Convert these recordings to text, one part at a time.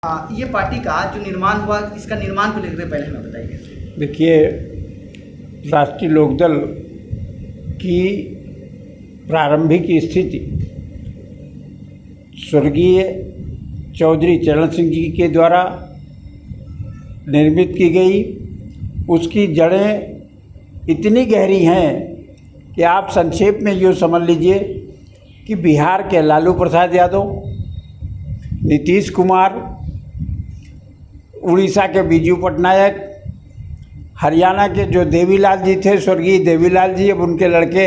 ये पार्टी का जो निर्माण हुआ, इसका निर्माण को लेकर पहले हमें बताइए। देखिए, राष्ट्रीय लोकदल की प्रारंभिक स्थिति स्वर्गीय चौधरी चरण सिंह जी के द्वारा निर्मित की गई। उसकी जड़ें इतनी गहरी हैं कि आप संक्षेप में यूँ समझ लीजिए कि बिहार के लालू प्रसाद यादव, नीतीश कुमार, उड़ीसा के बीजू पटनायक, हरियाणा के जो देवीलाल जी थे, स्वर्गीय देवीलाल जी, अब उनके लड़के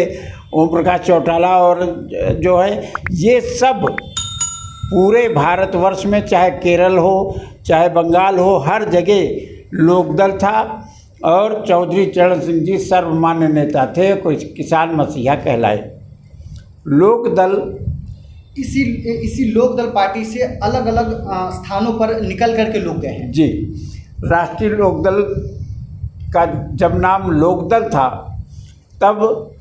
ओम प्रकाश चौटाला, और जो है ये सब पूरे भारतवर्ष में, चाहे केरल हो चाहे बंगाल हो, हर जगह लोकदल था। और चौधरी चरण सिंह जी सर्वमान्य नेता थे, कोई किसान मसीहा कहलाए। लोकदल इसी लोकदल पार्टी से अलग अलग स्थानों पर निकल करके लोग गए हैं। जी, राष्ट्रीय लोकदल का जब नाम लोकदल था तब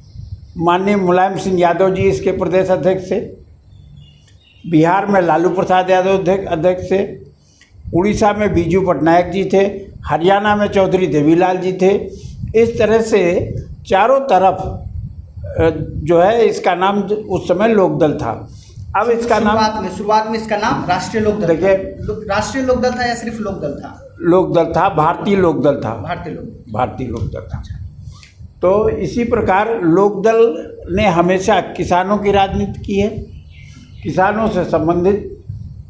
माननीय मुलायम सिंह यादव जी इसके प्रदेश अध्यक्ष थे, बिहार में लालू प्रसाद यादव अध्यक्ष थे, उड़ीसा में बीजू पटनायक जी थे, हरियाणा में चौधरी देवीलाल जी थे। इस तरह से चारों तरफ जो है इसका नाम उस समय लोकदल था। अब इसका शुरुआत में इसका नाम राष्ट्रीय लोकदल। देखिए, राष्ट्रीय लोकदल था या सिर्फ लोकदल था? लोकदल था, भारतीय लोकदल था। भारतीय लोकदल था। तो इसी प्रकार लोकदल ने हमेशा किसानों की राजनीति की है। किसानों से संबंधित,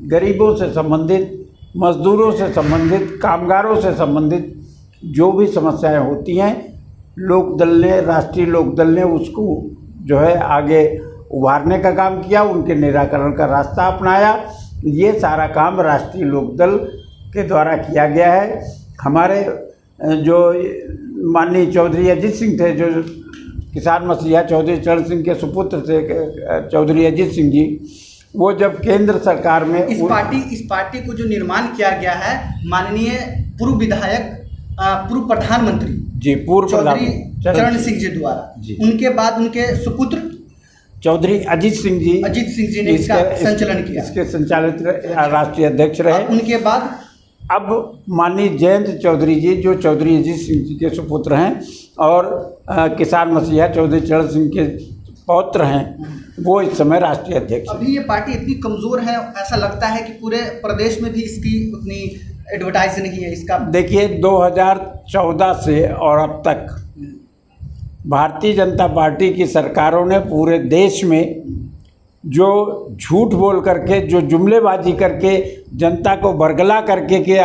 गरीबों से संबंधित, मजदूरों से संबंधित, कामगारों से संबंधित जो भी समस्याएं होती हैं, लोकदल ने, राष्ट्रीय लोकदल ने उसको जो है आगे उभारने का काम किया, उनके निराकरण का रास्ता अपनाया। ये सारा काम राष्ट्रीय लोकदल के द्वारा किया गया है। हमारे जो माननीय चौधरी अजीत सिंह थे, जो किसान मसीहा चौधरी चरण सिंह के सुपुत्र थे चौधरी अजीत सिंह जी, वो जब केंद्र सरकार में इस पार्टी को जो निर्माण किया गया है, माननीय पूर्व विधायक, पूर्व प्रधानमंत्री जी, पूर्व चौधरी चरण सिंह जी द्वारा, उनके बाद उनके सुपुत्र चौधरी अजीत सिंह जी ने इसका संचालन किया, इसके संचालित राष्ट्रीय अध्यक्ष रहे। उनके बाद अब माननीय जयंत चौधरी जी, जो चौधरी अजीत सिंह जी के सुपुत्र हैं और किसान मसीहा चौधरी चरण सिंह के पौत्र हैं, वो इस समय राष्ट्रीय अध्यक्ष। अभी ये पार्टी इतनी कमज़ोर है, ऐसा लगता है कि पूरे प्रदेश में भी इसकी उतनी एडवर्टाइज नहीं है इसका। देखिए, 2014 से और अब तक भारतीय जनता पार्टी की सरकारों ने पूरे देश में जो झूठ बोल करके, जो जुमलेबाजी करके, जनता को बरगला करके कि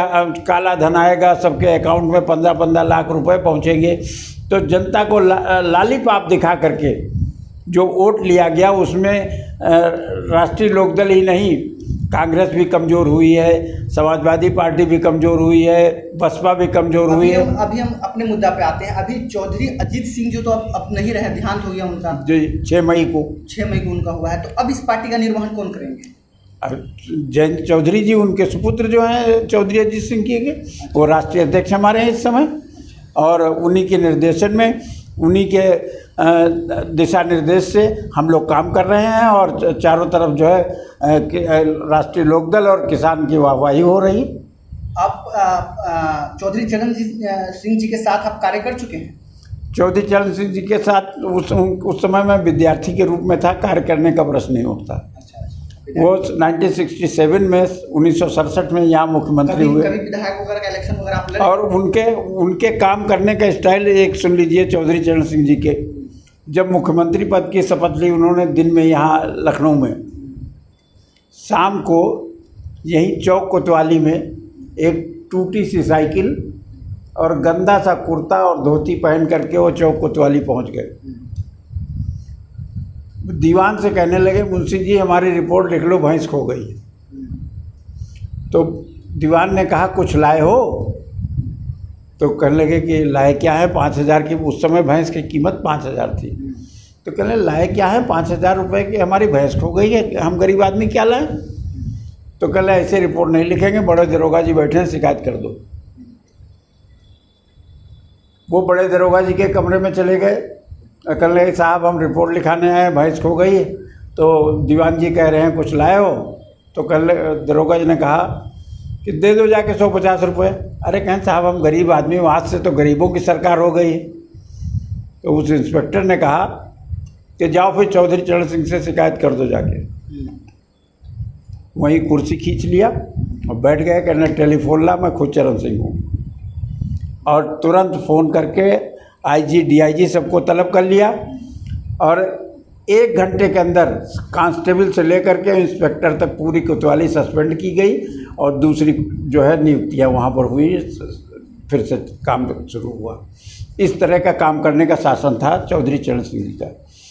काला धन आएगा, सबके अकाउंट में 15-15 लाख रुपए पहुंचेंगे, तो जनता को लालीपाप दिखा करके जो वोट लिया गया, उसमें राष्ट्रीय लोकदल ही नहीं, कांग्रेस भी कमज़ोर हुई है, समाजवादी पार्टी भी कमज़ोर हुई है, बसपा भी कमज़ोर हुई है। अभी हम अपने मुद्दा पे आते हैं। अभी चौधरी अजीत सिंह जो तो अब नहीं रहे, देहांत हो गया उनका जी, 6 मई को उनका हुआ है। तो अब इस पार्टी का निर्वहन कौन करेंगे? अब जयंत चौधरी जी, उनके सुपुत्र जो हैं चौधरी अजीत सिंह के, वो राष्ट्रीय अध्यक्ष हमारे हैं इस समय, और उन्हीं के निर्देशन में, उन्हीं के दिशा निर्देश से हम लोग काम कर रहे हैं। और चारों तरफ जो है राष्ट्रीय लोकदल और किसान की वाहवाही हो रही। आप चौधरी चरण सिंह जी के साथ आप कार्य कर चुके हैं? चौधरी चरण सिंह जी के साथ उस समय मैं विद्यार्थी के रूप में था, कार्य करने का प्रश्न नहीं उठता। वो 1967 में, 1967 में यहाँ मुख्यमंत्री हुए। कभी विधायक वगैरह का इलेक्शन वगैरह आप लड़े? और उनके काम करने का स्टाइल एक सुन लीजिए। चौधरी चरण सिंह जी के जब मुख्यमंत्री पद की शपथ ली उन्होंने, दिन में यहाँ लखनऊ में, शाम को यही चौक कोतवाली में एक टूटी सी साइकिल और गंदा सा कुर्ता और धोती पहन करके वो चौक कोतवाली पहुँच गए। दीवान से कहने लगे, मुंशी जी हमारी रिपोर्ट लिख लो, भैंस खो गई। तो दीवान ने कहा, कुछ लाए हो? तो कहने लगे कि लाए क्या है, 5,000 की, उस समय भैंस की कीमत 5,000 थी। तो कहने लाए क्या है, 5,000 रुपये की हमारी भैंस खो गई है, हम गरीब आदमी क्या लाएं? तो कहने ऐसे रिपोर्ट नहीं लिखेंगे, बड़े दरोगा जी बैठे हैं, शिकायत कर दो। वो बड़े दरोगा जी के कमरे में चले गए, कहने लगे साहब हम रिपोर्ट लिखाने आए, भैंस खो गई है। तो दीवान जी कह रहे हैं कुछ लाए हो? तो कल दरोगा जी ने कहा कि दे दो जाके 150 रुपये। अरे कहें साहब हम गरीब आदमी हूँ, आज से तो गरीबों की सरकार हो गई है। तो उस इंस्पेक्टर ने कहा कि जाओ फिर चौधरी चरण सिंह से शिकायत कर दो जाके। वहीं कुर्सी खींच लिया और बैठ गए, कहना टेलीफोन ला, मैं खुद चरण सिंह हूँ। और तुरंत फ़ोन करके आईजी डीआईजी सबको तलब कर लिया और 1 घंटे के अंदर कांस्टेबल से लेकर के इंस्पेक्टर तक पूरी कोतवाली सस्पेंड की गई और दूसरी जो है नियुक्तियाँ वहाँ पर हुई, फिर से काम शुरू हुआ। इस तरह का काम करने का शासन था चौधरी चरण सिंह जी का।